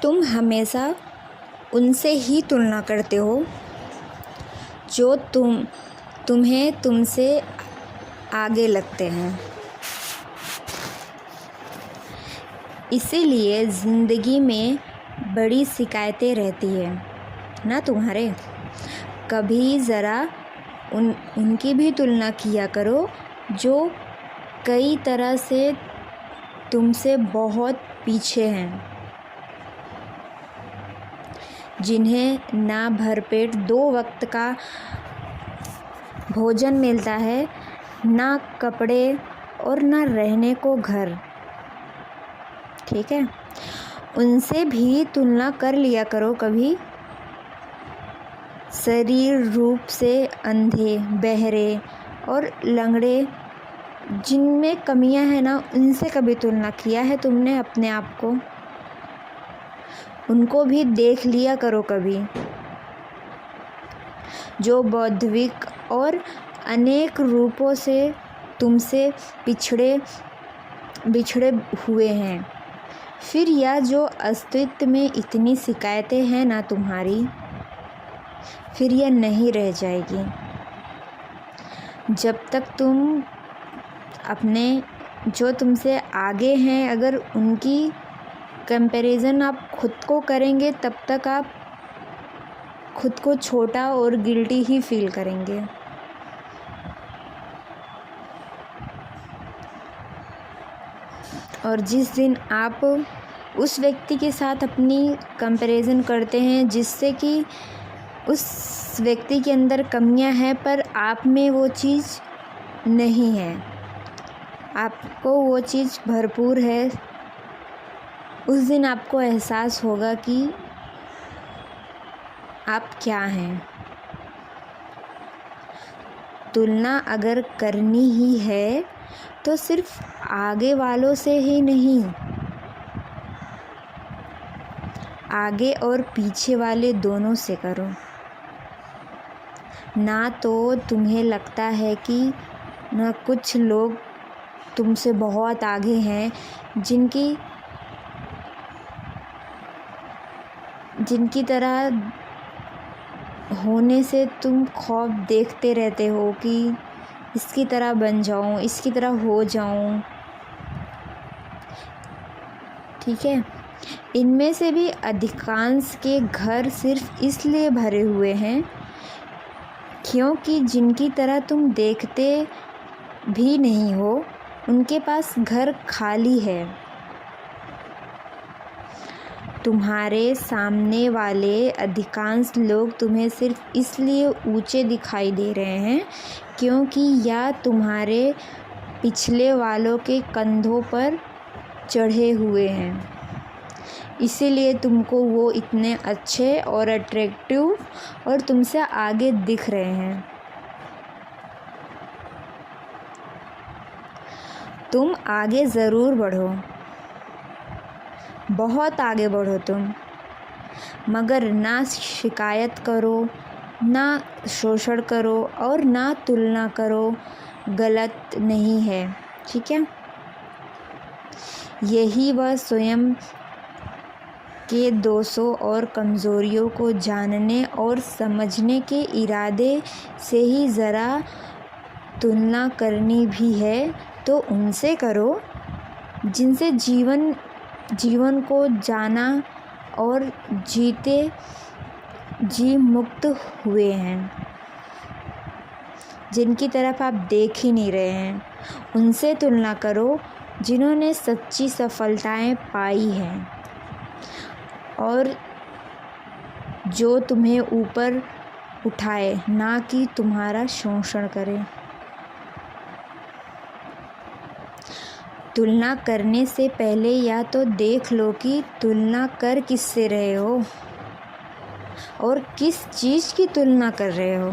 तुम हमेशा उनसे ही तुलना करते हो जो तुम्हें तुमसे आगे लगते हैं। इसीलिए ज़िंदगी में बड़ी शिकायतें रहती है ना तुम्हारे। कभी ज़रा उनकी भी तुलना किया करो जो कई तरह से तुमसे बहुत पीछे हैं, जिन्हें ना भरपेट 2 वक्त का भोजन मिलता है, ना कपड़े और ना रहने को घर। ठीक है, उनसे भी तुलना कर लिया करो कभी। शरीर रूप से अंधे, बहरे और लंगड़े जिनमें कमियां हैं ना, उनसे कभी तुलना किया है तुमने अपने आप को? उनको भी देख लिया करो कभी, जो बौद्धिक और अनेक रूपों से तुमसे बिछड़े हुए हैं। फिर यह जो अस्तित्व में इतनी शिकायतें हैं ना तुम्हारी, फिर यह नहीं रह जाएगी जब तक तुम अपने जो तुमसे आगे हैं, अगर उनकी कंपैरिजन आप खुद को करेंगे, तब तक आप खुद को छोटा और गिल्टी ही फील करेंगे। और जिस दिन आप उस व्यक्ति के साथ अपनी कंपैरिजन करते हैं जिससे कि उस व्यक्ति के अंदर कमियां हैं पर आप में वो चीज़ नहीं है, आपको वो चीज़ भरपूर है, उस दिन आपको एहसास होगा कि आप क्या हैं। तुलना अगर करनी ही है तो सिर्फ आगे वालों से ही नहीं, आगे और पीछे वाले दोनों से करो। ना तो तुम्हें लगता है कि ना कुछ लोग तुमसे बहुत आगे हैं, जिनकी तरह होने से तुम ख्वाब देखते रहते हो कि इसकी तरह बन जाऊं, इसकी तरह हो जाऊं। ठीक है, इनमें से भी अधिकांश के घर सिर्फ इसलिए भरे हुए हैं क्योंकि जिनकी तरह तुम देखते भी नहीं हो, उनके पास घर खाली है। तुम्हारे सामने वाले अधिकांश लोग तुम्हें सिर्फ इसलिए ऊंचे दिखाई दे रहे हैं क्योंकि या तुम्हारे पिछले वालों के कंधों पर चढ़े हुए हैं, इसीलिए तुमको वो इतने अच्छे और अट्रैक्टिव और तुमसे आगे दिख रहे हैं। तुम आगे ज़रूर बढ़ो, बहुत आगे बढ़ो तुम, मगर ना शिकायत करो, ना शोषण करो और ना तुलना करो। गलत नहीं है, ठीक है। यही वह स्वयं के दोषों और कमज़ोरियों को जानने और समझने के इरादे से ही ज़रा तुलना करनी भी है तो उनसे करो जिनसे जीवन को जाना और जी मुक्त हुए हैं, जिनकी तरफ आप देख ही नहीं रहे हैं। उनसे तुलना करो जिन्होंने सच्ची सफलताएं पाई हैं और जो तुम्हें ऊपर उठाए, ना कि तुम्हारा शोषण करे। तुलना करने से पहले या तो देख लो कि तुलना कर किससे रहे हो और किस चीज़ की तुलना कर रहे हो।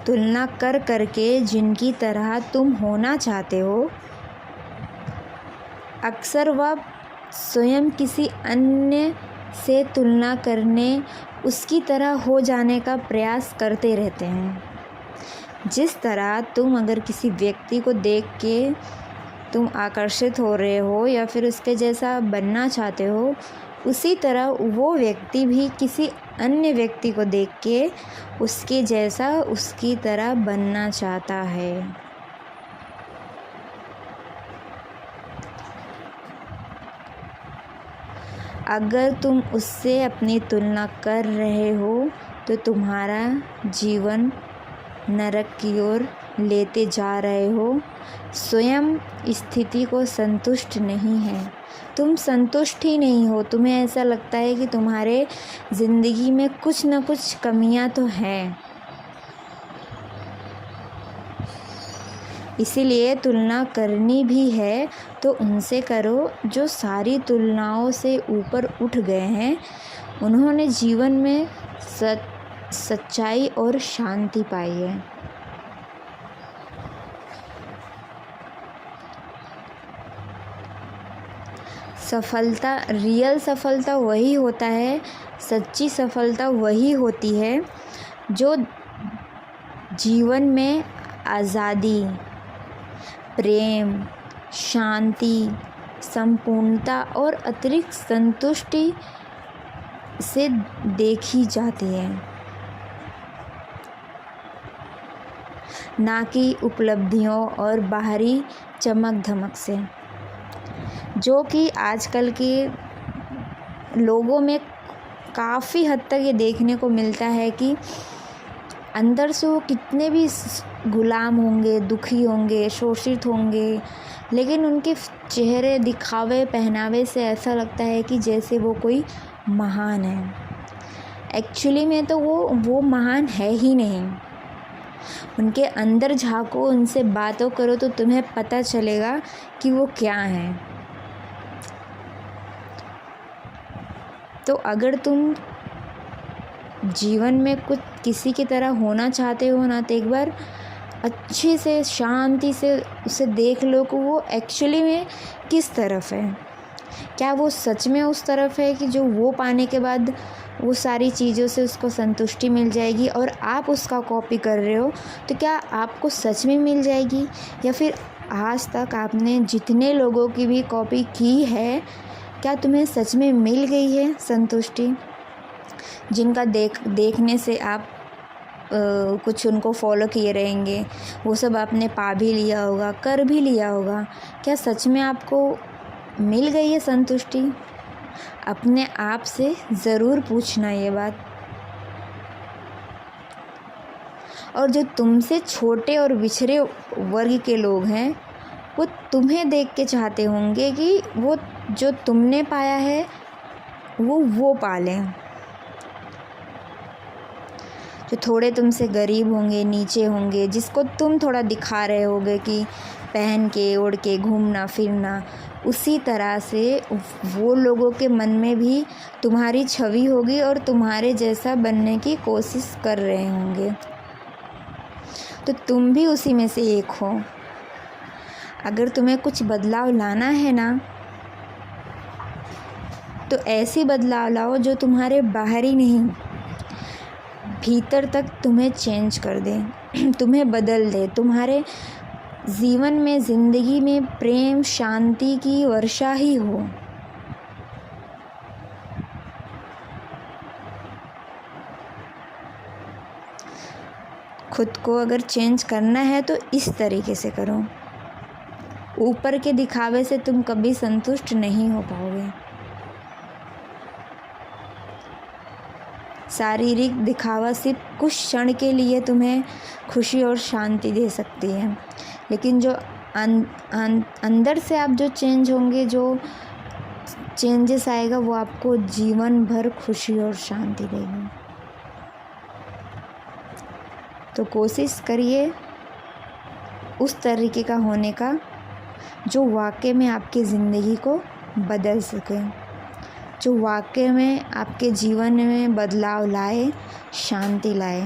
तुलना करके जिनकी तरह तुम होना चाहते हो, अक्सर वह स्वयं किसी अन्य से तुलना करने, उसकी तरह हो जाने का प्रयास करते रहते हैं। जिस तरह तुम अगर किसी व्यक्ति को देख के तुम आकर्षित हो रहे हो या फिर उसके जैसा बनना चाहते हो, उसी तरह वो व्यक्ति भी किसी अन्य व्यक्ति को देख के उसके जैसा, उसकी तरह बनना चाहता है। अगर तुम उससे अपनी तुलना कर रहे हो तो तुम्हारा जीवन नरक की ओर लेते जा रहे हो। स्वयं स्थिति को संतुष्ट नहीं है, तुम संतुष्ट ही नहीं हो। तुम्हें ऐसा लगता है कि तुम्हारे ज़िंदगी में कुछ न कुछ कमियां तो हैं, इसीलिए तुलना करनी भी है तो उनसे करो जो सारी तुलनाओं से ऊपर उठ गए हैं। उन्होंने जीवन में सच्चाई और शांति पाई है। सफलता, रियल सफलता वही होता है, सच्ची सफलता वही होती है जो जीवन में आज़ादी, प्रेम, शांति, संपूर्णता और अतिरिक्त संतुष्टि से देखी जाती है, ना कि उपलब्धियों और बाहरी चमक धमक से, जो कि आजकल के लोगों में काफ़ी हद तक ये देखने को मिलता है कि अंदर से वो कितने भी गुलाम होंगे, दुखी होंगे, शोषित होंगे, लेकिन उनके चेहरे, दिखावे, पहनावे से ऐसा लगता है कि जैसे वो कोई महान है। एक्चुअली में तो वो महान है ही नहीं। उनके अंदर झांको, उनसे बातों करो तो तुम्हें पता चलेगा कि वो क्या हैं। तो अगर तुम जीवन में कुछ किसी की तरह होना चाहते हो ना, तो एक बार अच्छे से शांति से उसे देख लो कि वो एक्चुअली में किस तरफ है। क्या वो सच में उस तरफ है कि जो वो पाने के बाद वो सारी चीज़ों से उसको संतुष्टि मिल जाएगी और आप उसका कॉपी कर रहे हो, तो क्या आपको सच में मिल जाएगी? या फिर आज तक आपने जितने लोगों की भी कॉपी की है, क्या तुम्हें सच में मिल गई है संतुष्टि? जिनका देखने से आप कुछ उनको फॉलो किए रहेंगे, वो सब आपने पा भी लिया होगा, कर भी लिया होगा, क्या सच में आपको मिल गई है संतुष्टि? अपने आप से ज़रूर पूछना ये बात। और जो तुमसे छोटे और पिछड़े वर्ग के लोग हैं, वो तुम्हें देख के चाहते होंगे कि वो जो तुमने पाया है वो पा लें। जो थोड़े तुमसे गरीब होंगे, नीचे होंगे, जिसको तुम थोड़ा दिखा रहे होगे कि पहन के, ओढ़ के, घूमना फिरना, उसी तरह से वो लोगों के मन में भी तुम्हारी छवि होगी और तुम्हारे जैसा बनने की कोशिश कर रहे होंगे। तो तुम भी उसी में से एक हो। अगर तुम्हें कुछ बदलाव लाना है ना, तो ऐसी बदलाव लाओ जो तुम्हारे बाहरी नहीं, भीतर तक तुम्हें चेंज कर दे, तुम्हें बदल दे, तुम्हारे जीवन में, ज़िंदगी में प्रेम, शांति की वर्षा ही हो। खुद को अगर चेंज करना है तो इस तरीके से करो। ऊपर के दिखावे से तुम कभी संतुष्ट नहीं हो पाओगे। शारीरिक दिखावा सिर्फ कुछ क्षण के लिए तुम्हें खुशी और शांति दे सकती है, लेकिन जो अंदर से आप जो चेंज होंगे, जो चेंजेस आएगा, वो आपको जीवन भर खुशी और शांति देगी। तो कोशिश करिए उस तरीके का होने का जो वाकई में आपकी ज़िंदगी को बदल सके, जो वाकई में आपके जीवन में बदलाव लाए, शांति लाए।